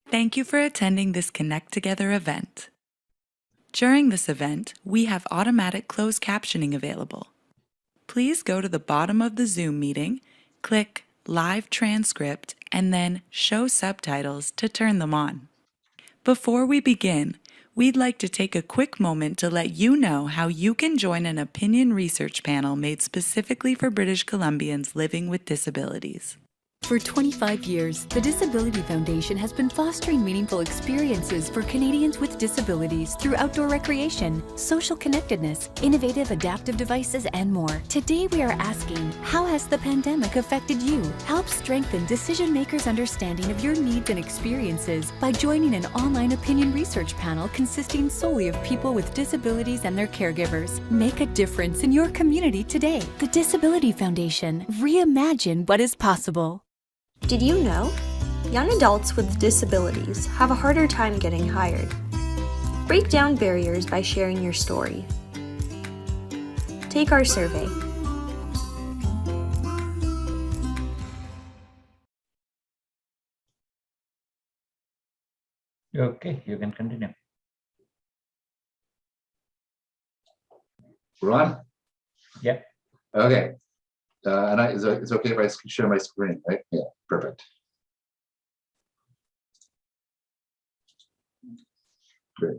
Thank you for attending this Connect Together event. During this event, we have automatic closed captioning available. Please go to the bottom of the Zoom meeting, click Live Transcript, and then Show Subtitles to turn them on. Before we begin, we'd like to take a quick moment to let you know how you can join an opinion research panel made specifically for British Columbians living with disabilities. For 25 years, the Disability Foundation has been fostering meaningful experiences for Canadians with disabilities through outdoor recreation, social connectedness, innovative adaptive devices, and more. Today we are asking, how has the pandemic affected you? Help strengthen decision makers' understanding of your needs and experiences by joining an online opinion research panel consisting solely of people with disabilities and their caregivers. Make a difference in your community today. The Disability Foundation. Reimagine what is possible. Did you know? Young adults with disabilities have a harder time getting hired. Break down barriers by sharing your story. Take our survey. Okay, you can continue. We're on? Yeah. Okay. And it's okay if I share my screen, right? Yeah, perfect. Great.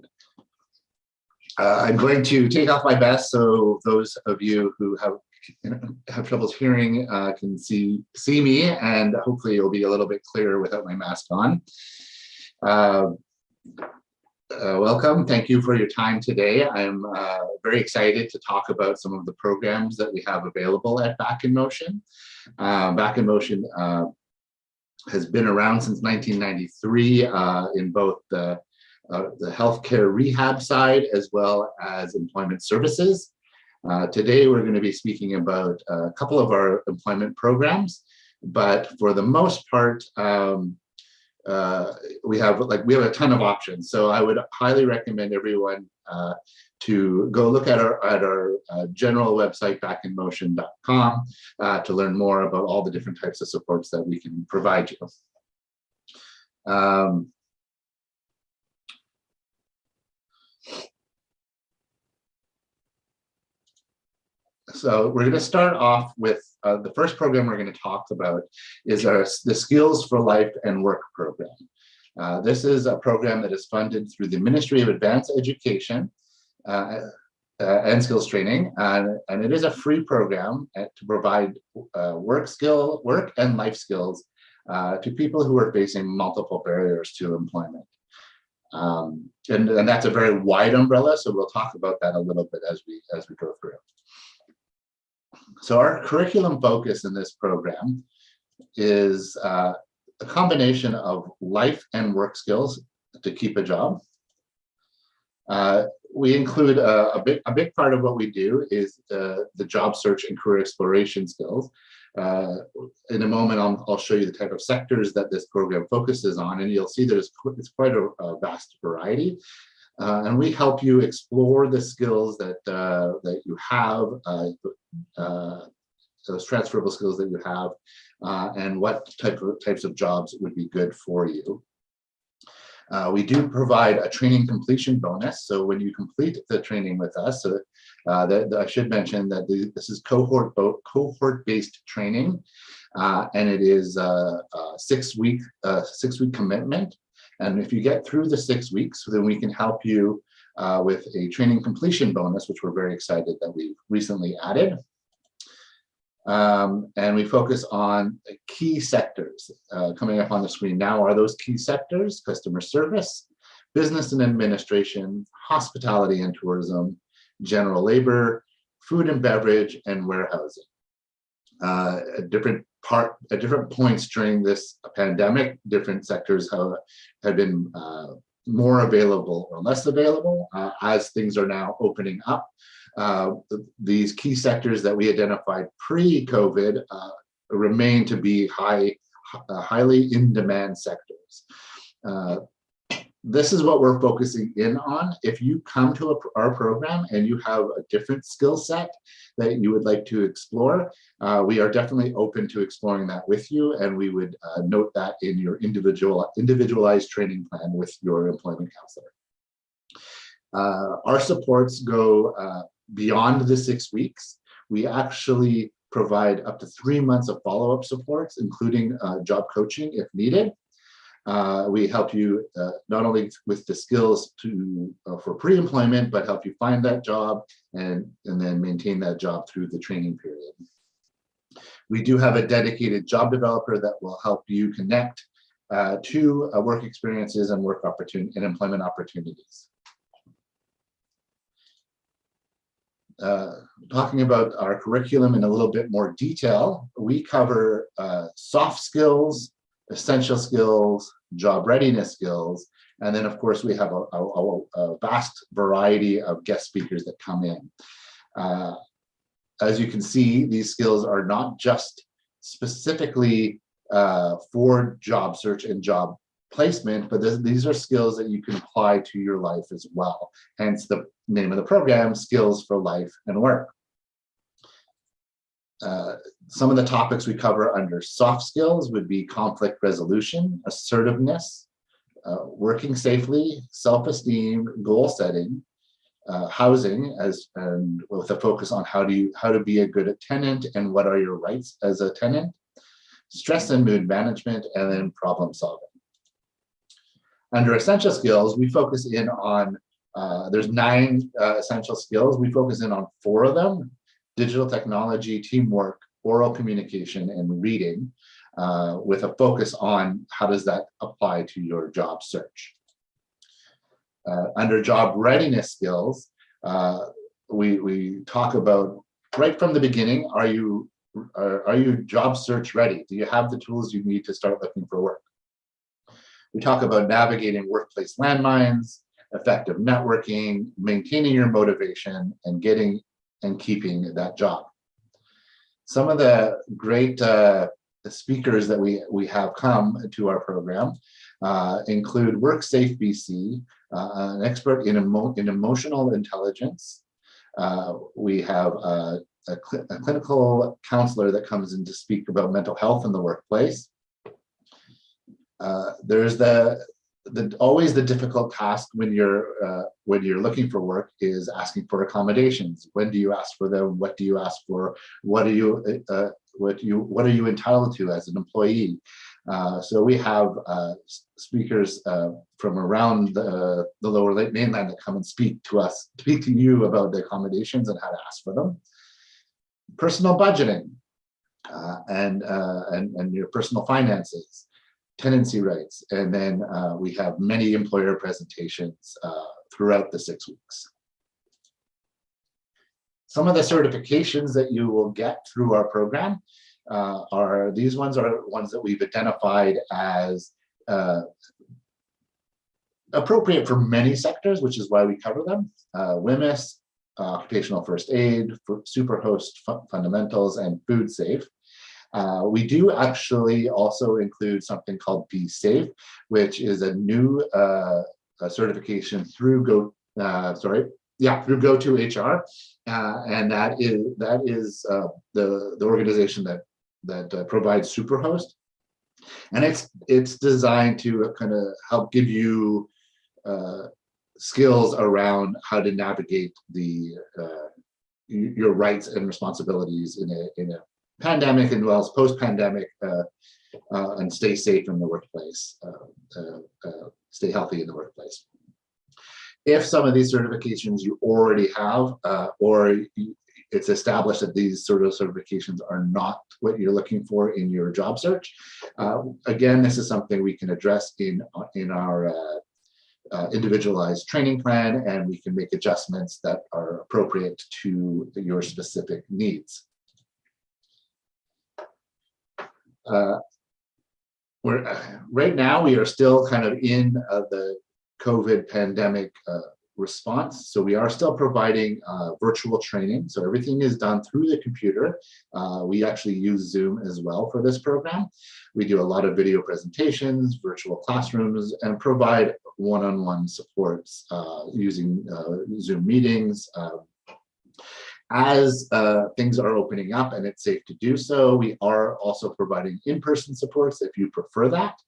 I'm going to take off my vest so those of you who have troubles hearing can see me, and hopefully it'll be a little bit clearer without my mask on. Welcome. Thank you for your time today. I'm very excited to talk about some of the programs that we have available at Back in Motion. Back in Motion has been around since 1993 in both the healthcare rehab side as well as employment services. Today, we're going to be speaking about a couple of our employment programs, but for the most part, we have a ton of options. So I would highly recommend everyone to go look at our general website, backinmotion.com, to learn more about all the different types of supports that we can provide you. So we're going to start off with the first program we're going to talk about is the Skills for Life and Work program. This is a program that is funded through the Ministry of Advanced Education and Skills Training, and it is a free program to provide work and life skills to people who are facing multiple barriers to employment. And that's a very wide umbrella, so we'll talk about that a little bit as we go through. So our curriculum focus in this program is a combination of life and work skills to keep a job. We include a big part of what we do is the job search and career exploration skills. In a moment, I'll show you the type of sectors that this program focuses on, and you'll see that it's quite a vast variety. And we help you explore the skills that you have, those transferable skills that you have, and what types of jobs would be good for you. We do provide a training completion bonus. So when you complete the training with us, I should mention that this is cohort-based training, and it is a six-week commitment. And if you get through the 6 weeks, then we can help you with a training completion bonus, which we're very excited that we recently added. And we focus on key sectors. Coming up on the screen now are those key sectors: customer service, business and administration, hospitality and tourism, general labor, food and beverage, and warehousing. At different points during this pandemic, different sectors have been more available or less available. As things are now opening up, these key sectors that we identified pre-COVID remain to be highly in-demand sectors. this is what we're focusing in on. If you come to our program and you have a different skill set that you would like to explore, we are definitely open to exploring that with you, and we would note that in your individualized training plan with your employment counselor. Our supports go beyond the 6 weeks. We actually provide up to 3 months of follow-up supports, including job coaching if needed. We help you not only with the skills for pre-employment, but help you find that job and then maintain that job through the training period. We do have a dedicated job developer that will help you connect to work experiences and work opportunity and employment opportunities. Talking about our curriculum in a little bit more detail, we cover soft skills, essential skills, job readiness skills, and then of course we have a vast variety of guest speakers that come in. As you can see, these skills are not just specifically for job search and job placement, but these are skills that you can apply to your life as well. Hence the name of the program, Skills for Life and Work. Some of the topics we cover under soft skills would be conflict resolution, assertiveness, working safely, self-esteem, goal setting, housing, and with a focus on how to be a good tenant and what are your rights as a tenant, stress and mood management, and then problem solving. Under essential skills, we focus in on, there's 9 essential skills. We focus in on 4 of them: digital technology, teamwork, oral communication, and reading, with a focus on how does that apply to your job search. Under job readiness skills, we talk about right from the beginning, are you job search ready? Do you have the tools you need to start looking for work? We talk about navigating workplace landmines, effective networking, maintaining your motivation, and getting and keeping that job. Some of the great speakers that we have come to our program include WorkSafe BC, an expert in emotional intelligence. We have a clinical counselor that comes in to speak about mental health in the workplace. There's always the difficult task when you're looking for work is asking for accommodations. When do you ask for them? What do you ask for? What are you entitled to as an employee? So we have speakers from around the Lower Mainland that come and speak to you about the accommodations and how to ask for them. Personal budgeting and your personal finances, tenancy rights, and then we have many employer presentations throughout the 6 weeks. Some of the certifications that you will get through our program are ones that we've identified as appropriate for many sectors, which is why we cover them. WMIS, occupational first aid, superhost fundamentals, and food safe. We do actually also include something called Be Safe, which is a new certification through GoToHR, and that is the organization that provides Superhost, and it's designed to kind of help give you skills around how to navigate your rights and responsibilities in a pandemic and well as post-pandemic, and stay safe in the workplace, stay healthy in the workplace. If some of these certifications you already have, or it's established that these sort of certifications are not what you're looking for in your job search, again, this is something we can address in our individualized training plan, and we can make adjustments that are appropriate to your specific needs. Right now we are still kind of in the COVID pandemic response. So we are still providing virtual training. So everything is done through the computer. We actually use Zoom as well for this program. We do a lot of video presentations, virtual classrooms, and provide one-on-one supports using Zoom meetings. As things are opening up and it's safe to do so, we are also providing in-person supports if you prefer that.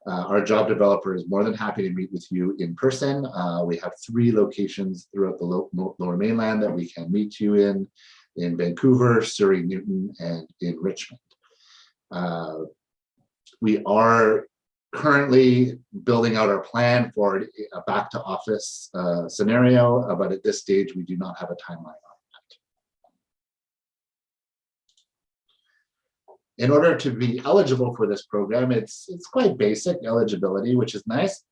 Our job developer is more than happy to meet with you in person. We have 3 locations throughout the Lower Mainland that we can meet you in Vancouver, Surrey, Newton, and in Richmond. We are currently building out our plan for a back to office scenario, but at this stage, we do not have a timeline. In order to be eligible for this program, it's quite basic eligibility, which is nice.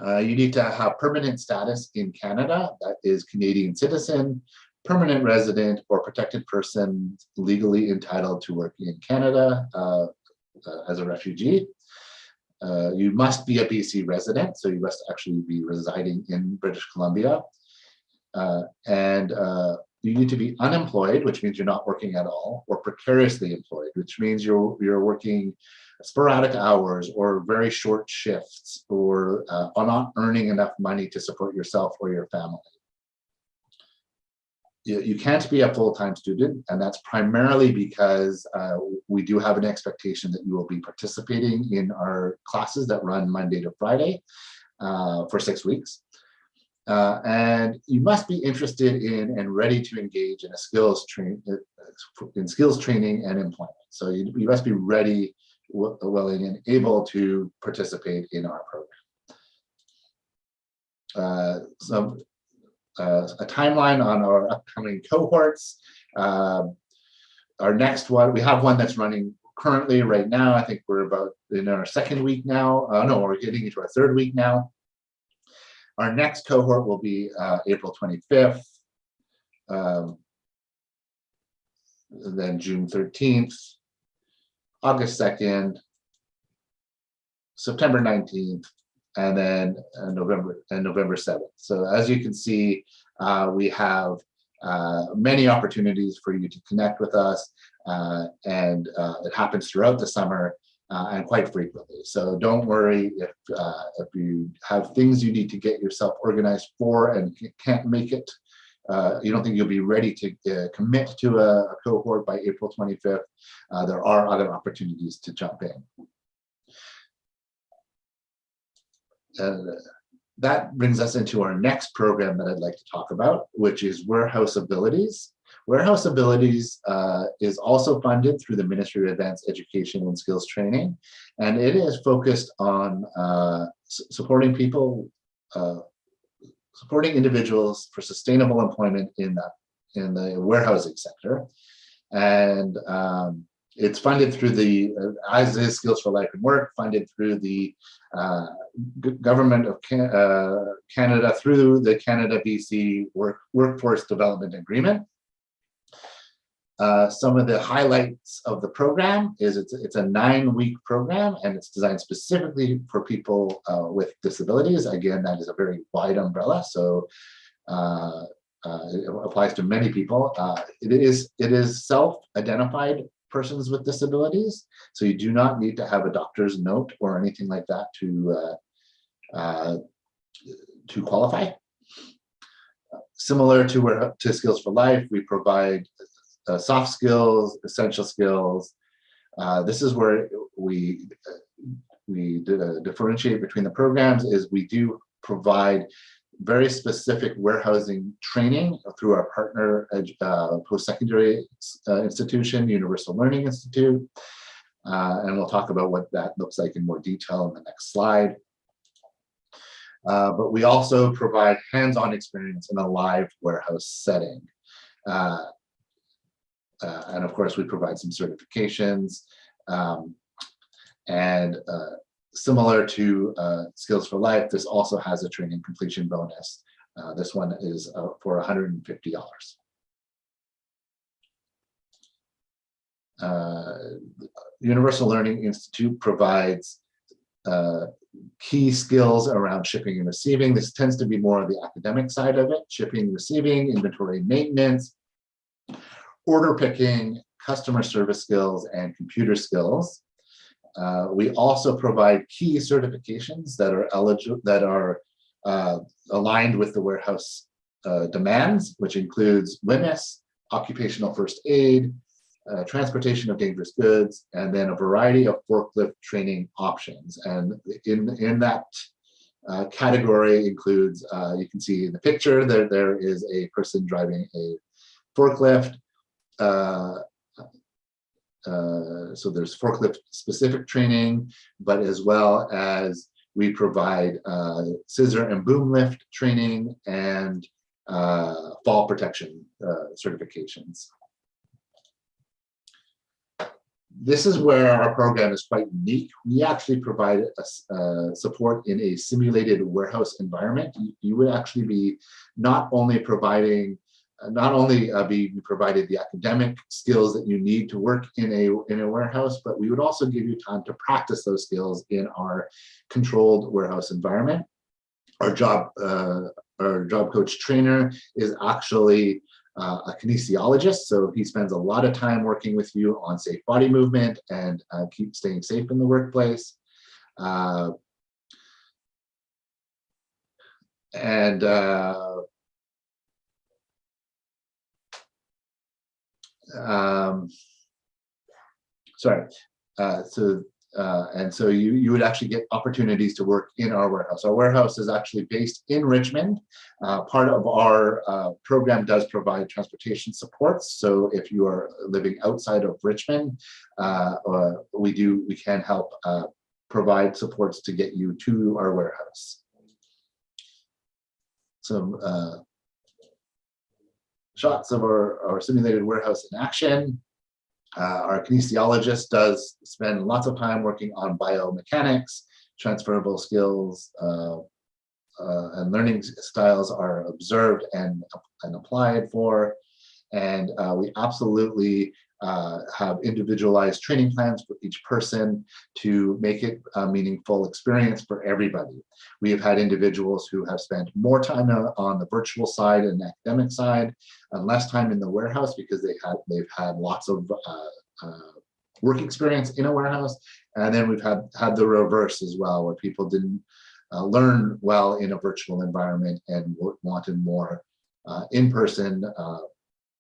You need to have permanent status in Canada, that is Canadian citizen, permanent resident, or protected person legally entitled to work in Canada as a refugee. You must be a BC resident, so you must actually be residing in British Columbia. You need to be unemployed, which means you're not working at all, or precariously employed, which means you're working sporadic hours or very short shifts, or are not earning enough money to support yourself or your family. You can't be a full-time student, and that's primarily because we do have an expectation that you will be participating in our classes that run Monday to Friday for 6 weeks. And you must be interested in and ready to engage in a skills training and employment. So you must be ready, willing, and able to participate in our program. A timeline on our upcoming cohorts. Our next one, we have one that's running currently right now. I think we're about in our 2nd week now. No, we're getting into our 3rd week now. Our next cohort will be April 25th, then June 13th, August 2nd, September 19th, and then November 7th. So as you can see, we have many opportunities for you to connect with us, and it happens throughout the summer. And quite frequently. So don't worry if you have things you need to get yourself organized for and can't make it. You don't think you'll be ready to commit to a cohort by April 25th. There are other opportunities to jump in. That brings us into our next program that I'd like to talk about, which is WarehouseAbilities. WarehouseAbilities is also funded through the Ministry of Advanced Education and Skills Training, and it is focused on supporting people, supporting individuals for sustainable employment in the warehousing sector. And it's funded through the, as is Skills for Life and Work, funded through the Government of Canada through the Canada-BC Workforce Development Agreement. Some of the highlights of the program is it's a 9-week program, and it's designed specifically for people with disabilities. Again, that is a very wide umbrella, so it applies to many people. It is self-identified persons with disabilities, so you do not need to have a doctor's note or anything like that to qualify. Similar to Skills for Life, we provide soft skills, essential skills. This is where we differentiate between the programs. Is we do provide very specific warehousing training through our partner post-secondary institution, Universal Learning Institute. And we'll talk about what that looks like in more detail in the next slide. But we also provide hands-on experience in a live warehouse setting. And of course, we provide some certifications. Similar to Skills for Life, this also has a training completion bonus. This one is for $150. Universal Learning Institute provides key skills around shipping and receiving. This tends to be more of the academic side of it: shipping, receiving, inventory maintenance, order picking, customer service skills, and computer skills. We also provide key certifications that are aligned with the warehouse demands, which includes WMIS, occupational first aid, transportation of dangerous goods, and then a variety of forklift training options. And in that category includes, you can see in the picture, there is a person driving a forklift. So there's forklift specific training, but as well as we provide scissor and boom lift training and fall protection certifications. This is where our program is quite unique. We actually provide support in a simulated warehouse environment. You would actually be not only provided the academic skills that you need to work in a warehouse, but we would also give you time to practice those skills in our controlled warehouse environment. Our job coach trainer is actually a kinesiologist, so he spends a lot of time working with you on safe body movement and keep staying safe in the workplace. So you would actually get opportunities to work in our warehouse. Our warehouse is actually based in Richmond. Part of our program does provide transportation supports. So if you are living outside of Richmond, we can help provide supports to get you to our warehouse. Some shots of our simulated warehouse in action. Our kinesiologist does spend lots of time working on biomechanics, transferable skills, and learning styles are observed and applied for. And we absolutely have individualized training plans for each person to make it a meaningful experience for everybody. We have had individuals who have spent more time on the virtual side and academic side and less time in the warehouse because they've had lots of work experience in a warehouse. And then we've had the reverse as well, where people didn't learn well in a virtual environment and wanted more in-person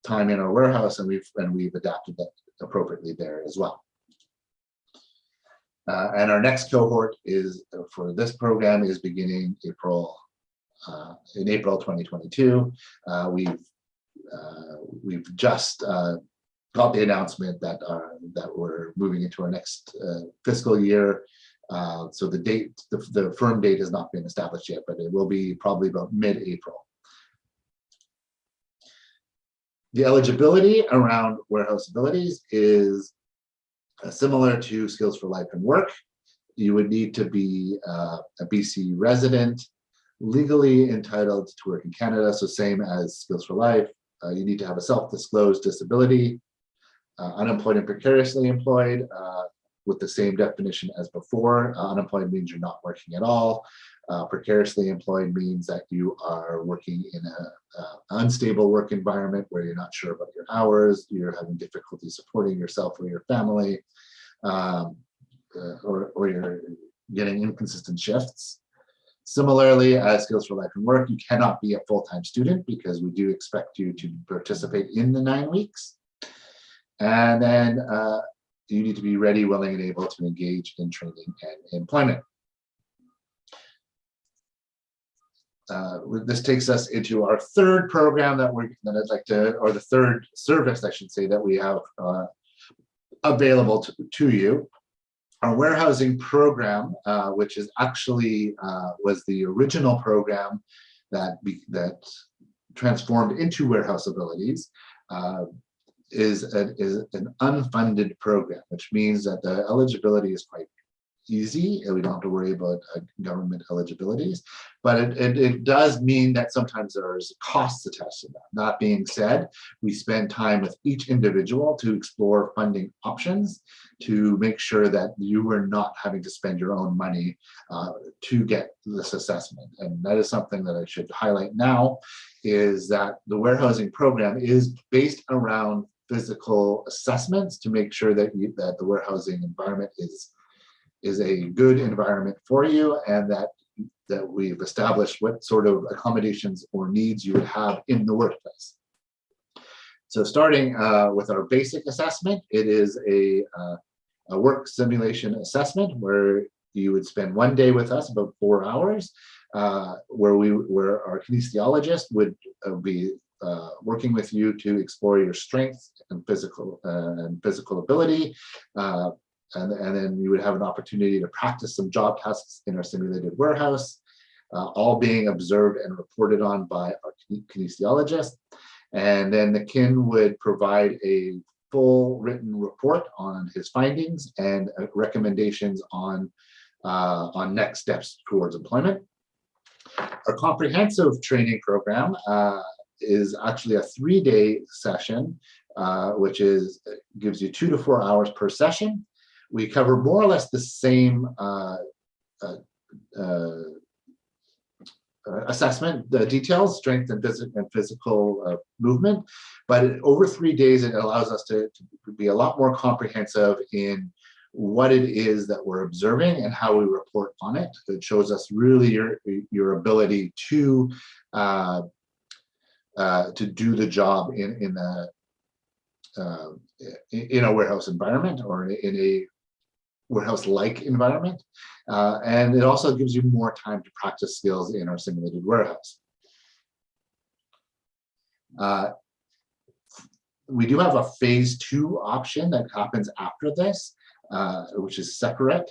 time in our warehouse, and we've adapted that appropriately there as well. And our next cohort is for this program is beginning in April 2022. We've just got the announcement that we're moving into our next fiscal year. So the firm date has not been established yet, but it will be probably about mid-April. The eligibility around WarehouseAbilities is similar to Skills for Life and Work. You would need to be a BC resident, legally entitled to work in Canada, so same as Skills for Life. You need to have a self-disclosed disability, unemployed and precariously employed, with the same definition as before. Unemployed means you're not working at all. Precariously employed means that you are working in an unstable work environment where you're not sure about your hours, you're having difficulty supporting yourself or your family, or you're getting inconsistent shifts. Similarly, as Skills for Life and Work, you cannot be a full-time student because we do expect you to participate in the 9 weeks. And then you need to be ready, willing, and able to engage in training and employment. This takes us into our third program or the third service, I should say, that we have available to you. Our warehousing program, which is actually was the original program that transformed into WarehouseAbilities, is an unfunded program, which means that the eligibility is quite easy, and we don't have to worry about government eligibilities, but it does mean that sometimes there's costs attached to that. That being said, we spend time with each individual to explore funding options to make sure that you are not having to spend your own money to get this assessment. And that is something that I should highlight now, is that the warehousing program is based around physical assessments to make sure that that the warehousing environment is a good environment for you, and that we've established what sort of accommodations or needs you would have in the workplace. So starting with our basic assessment, it is a work simulation assessment where you would spend 1 day with us, about 4 hours, where our kinesiologist would be working with you to explore your strengths and physical ability. And then you would have an opportunity to practice some job tasks in our simulated warehouse, all being observed and reported on by our kinesiologist. And then the kin would provide a full written report on his findings and recommendations on next steps towards employment. Our comprehensive training program is actually a 3-day session, which gives you 2 to 4 hours per session. We cover more or less the same assessment, the details, strength and physical movement, but over 3 days, it allows us to be a lot more comprehensive in what it is that we're observing and how we report on it. It shows us really your ability to do the job in a warehouse environment or in a warehouse-like environment, and it also gives you more time to practice skills in our simulated warehouse. We do have a phase 2 option that happens after this, which is separate.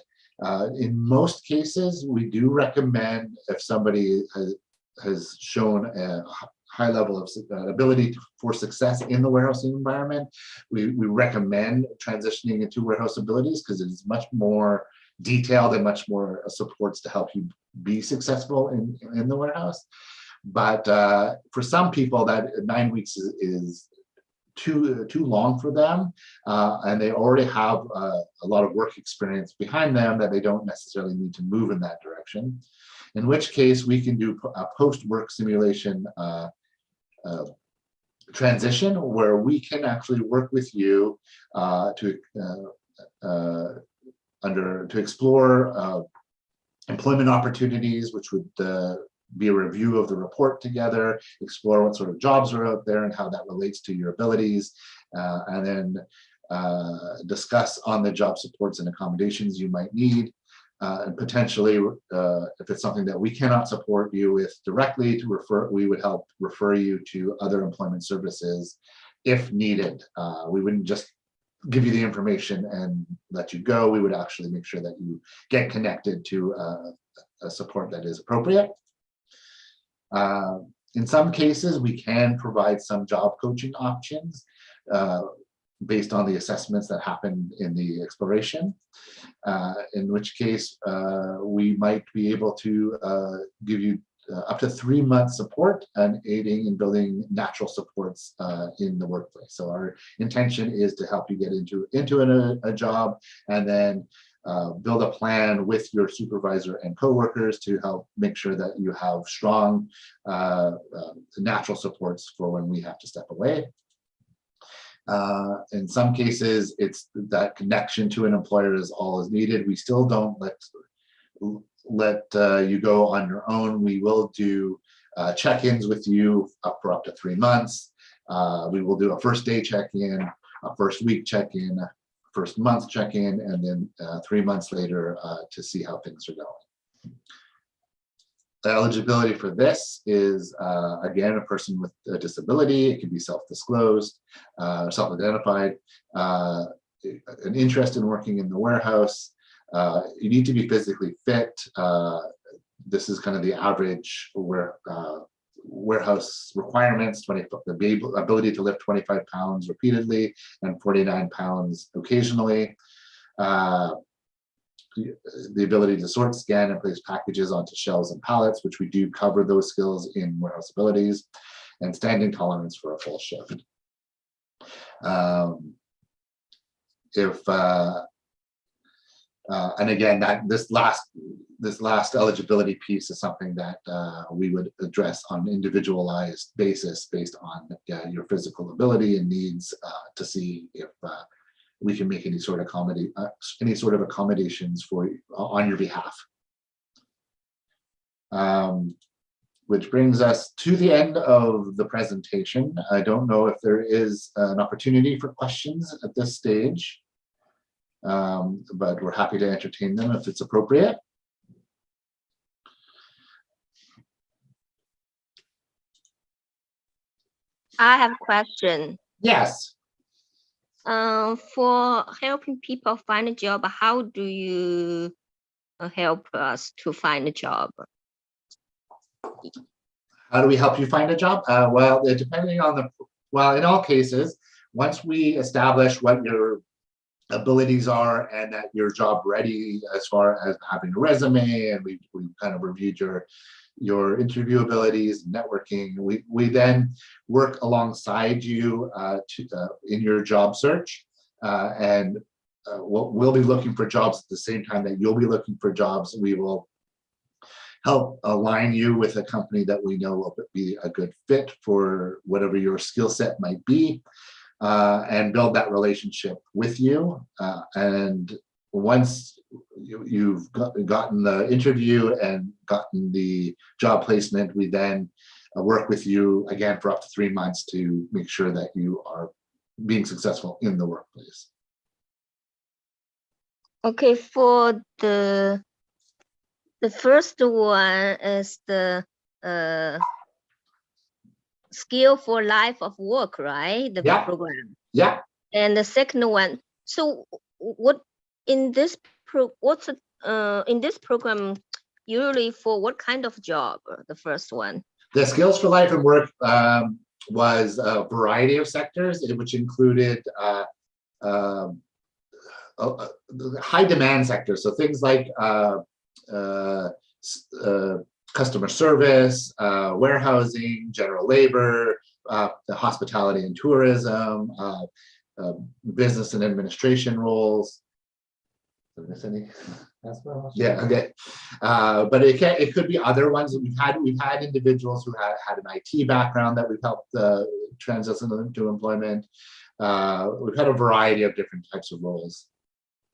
In most cases, we do recommend, if somebody has shown a high level of ability for success in the warehousing environment, we recommend transitioning into WarehouseAbilities because it is much more detailed and much more supports to help you be successful in the warehouse. But for some people, that 9 weeks is too long for them, and they already have a lot of work experience behind them that they don't necessarily need to move in that direction. In which case, we can do a post-work simulation transition where we can actually work with you to explore employment opportunities, which would be a review of the report together, explore what sort of jobs are out there and how that relates to your abilities, and then discuss on the job supports and accommodations you might need. And potentially, if it's something that we cannot support you with directly, we would help refer you to other employment services if needed. We wouldn't just give you the information and let you go. We would actually make sure that you get connected to a support that is appropriate. In some cases, we can provide some job coaching options based on the assessments that happened in the exploration, in which case we might be able to give you up to 3 months support and aiding in building natural supports in the workplace. So our intention is to help you get into a job and then build a plan with your supervisor and coworkers to help make sure that you have strong natural supports for when we have to step away. In some cases, it's that connection to an employer is all is needed. We still don't let you go on your own. We will do check-ins with you for up to 3 months. We will do a first day check-in, a first week check-in, a first month check-in, and then 3 months later to see how things are going. The eligibility for this is, again, a person with a disability. It can be self-disclosed, self-identified, an interest in working in the warehouse. You need to be physically fit. This is kind of the average warehouse requirements: the ability to lift 25 pounds repeatedly and 49 pounds occasionally. the ability to sort, scan, and place packages onto shelves and pallets, which we do cover those skills in WarehouseAbilities, and standing tolerance for a full shift. And again, that this last eligibility piece is something that we would address on an individualized basis based on your physical ability and needs to see if we can make any sort of accommodations for you on your behalf. Which brings us to the end of the presentation. I don't know if there is an opportunity for questions at this stage, but we're happy to entertain them if it's appropriate. I have a question. Yes. For helping people find a job, how do you help us to find a job? How do we help you find a job? Well, depending on in all cases, once we establish what your abilities are and that you're job ready as far as having a resume, and we kind of reviewed your interview abilities, networking, we then work alongside you in your job search, and we'll be looking for jobs at the same time that you'll be looking for jobs. We will help align you with a company that we know will be a good fit for whatever your skill set might be, and build that relationship with you. And once you've gotten the interview and gotten the job placement, we then work with you again for up to 3 months to make sure that you are being successful in the workplace. Okay, for the first one is the skill for life of work, right? The program. Yeah. And the second one. So what in this in this program usually for what kind of job? The first one. The skills for life and work was a variety of sectors, which included high demand sectors. So things like customer service, warehousing, general labor, the hospitality and tourism, business and administration roles. Did I miss any? Yeah, okay. But it could be other ones. We've had individuals who had an IT background that we've helped transition into employment. We've had a variety of different types of roles.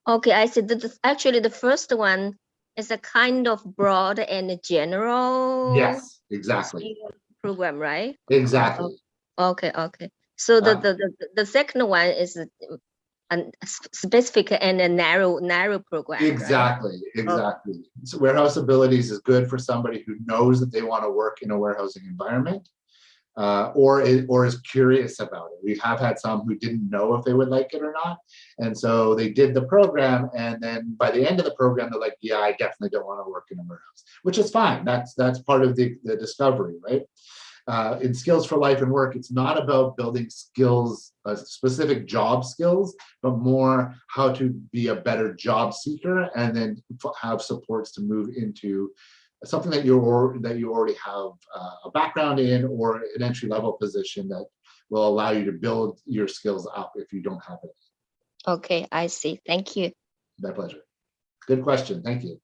Okay, I see. Actually, the first one is a kind of broad and general. Yes, exactly. Program, right? Exactly. Okay. So the second one is a specific and a narrow program. Exactly. Right? Exactly. So WarehouseAbilities is good for somebody who knows that they want to work in a warehousing environment, or is curious about it. We have had some who didn't know if they would like it or not, and so they did the program, and then by the end of the program, they're like, "Yeah, I definitely don't want to work in a warehouse," which is fine. That's part of the discovery, right? In skills for life and work, it's not about building skills, specific job skills, but more how to be a better job seeker, and then have supports to move into something that you already have a background in, or an entry-level position that will allow you to build your skills up if you don't have it. Okay, I see. Thank you. My pleasure. Good question. Thank you.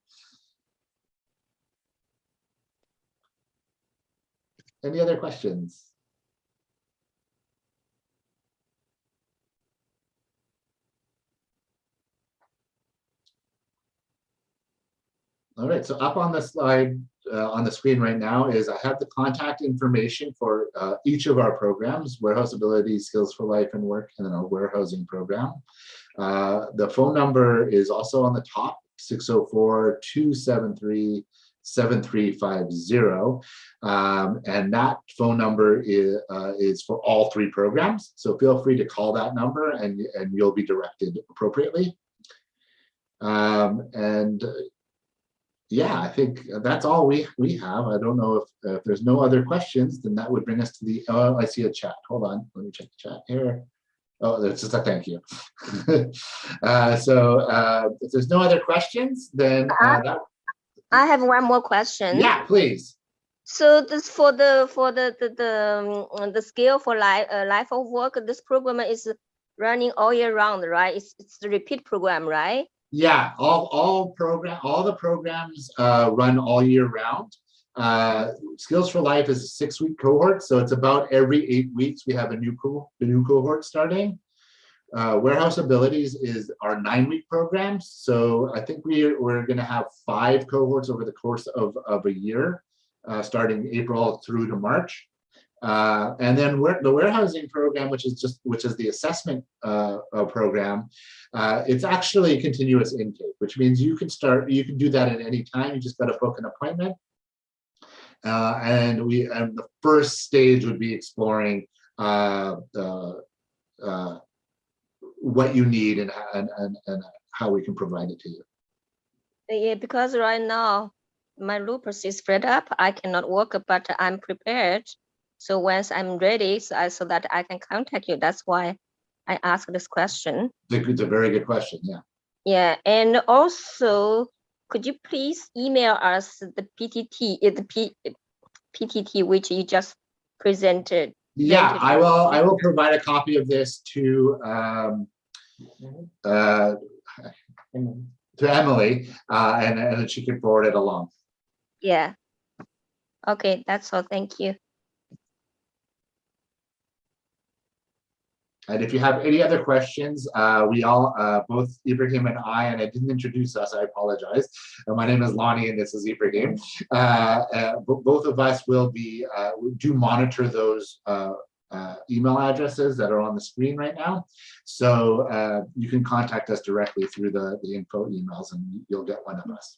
Any other questions? All right, so up on the slide, on the screen right now is I have the contact information for each of our programs: WarehouseAbilities, Skills for Life and Work, and then our warehousing program. The phone number is also on the top, 604-273-7350. And that phone number is for all 3 programs. So feel free to call that number and you'll be directed appropriately. Yeah, I think that's all we have. I don't know if there's no other questions, then that would bring us to the, oh, I see a chat. Hold on, let me check the chat here. Oh, that's just a thank you. If there's no other questions, then I have one more question. yeah, please. So this for the skill for life of work, this program is running all year round, right? It's the repeat program, right? Yeah, all the programs run all year round. Skills for Life is a 6-week cohort, so it's about every 8 weeks we have a new cohort starting. WarehouseAbilities is our 9-week program, so I think we're going to have 5 cohorts over the course of a year, starting April through to March. And then the warehousing program, which is the assessment program, it's actually continuous intake, which means you can do that at any time. You just got to book an appointment. And the first stage would be exploring what you need and how we can provide it to you. Yeah, because right now my lupus is spread up. I cannot work, but I'm prepared. So once I'm ready, so that I can contact you. That's why I asked this question. It's a very good question. Yeah. Yeah, and also, could you please email us the PTT which you just presented? Yeah, I will provide a copy of this to Emily, and she can forward it along. Yeah. Okay, that's all. Thank you. And if you have any other questions, we all, both Ibrahim and I didn't introduce us, I apologize. My name is Lonnie and this is Ibrahim. Both of us will do monitor those email addresses that are on the screen right now. So you can contact us directly through the info emails and you'll get one of us.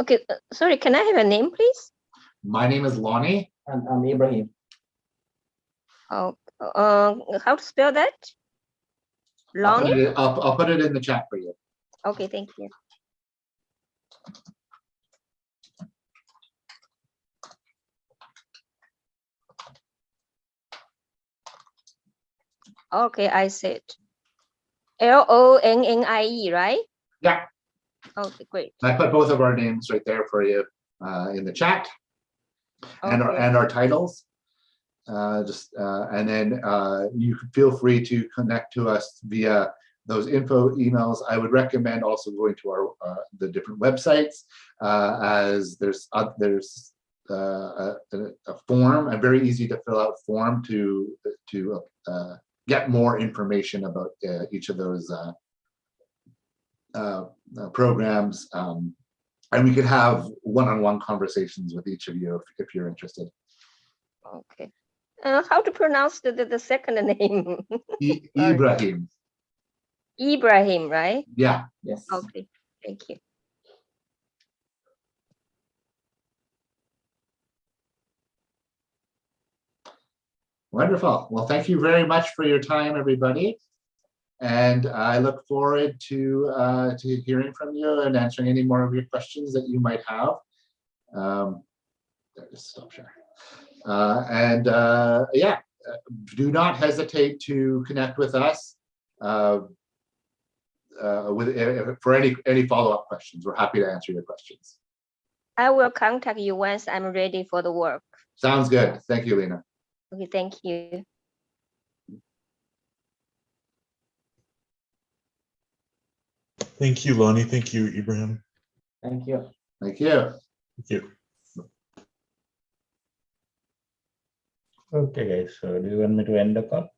Okay, sorry, can I have a name, please? My name is Lonnie. And I'm Ibrahim. Oh, how to spell that? Lonnie? I'll put it in the chat for you. Okay, thank you. Okay, I see it. Lonnie, right? Yeah. Okay, great. I put both of our names right there for you in the chat, and Okay. our titles. And then you can feel free to connect to us via those info emails. I would recommend also going to our the different websites, as there's a form, a very easy to fill out form to get more information about each of those programs, and we could have one-on-one conversations with each of you if you're interested. Okay. How to pronounce the second name? Ibrahim. Ibrahim, right? Yeah. Yes. Okay, thank you. Wonderful. Well, thank you very much for your time, everybody. And I look forward to hearing from you and answering any more of your questions that you might have. Just stop sharing. Yeah, do not hesitate to connect with us for any follow-up questions. We're happy to answer your questions. I will contact you once I'm ready for the work. Sounds good. Thank you, Lena. Okay, thank you. Thank you, Lonnie. Thank you, Ibrahim. Thank you. Thank you. Thank you. Okay, guys. So do you want me to end the call?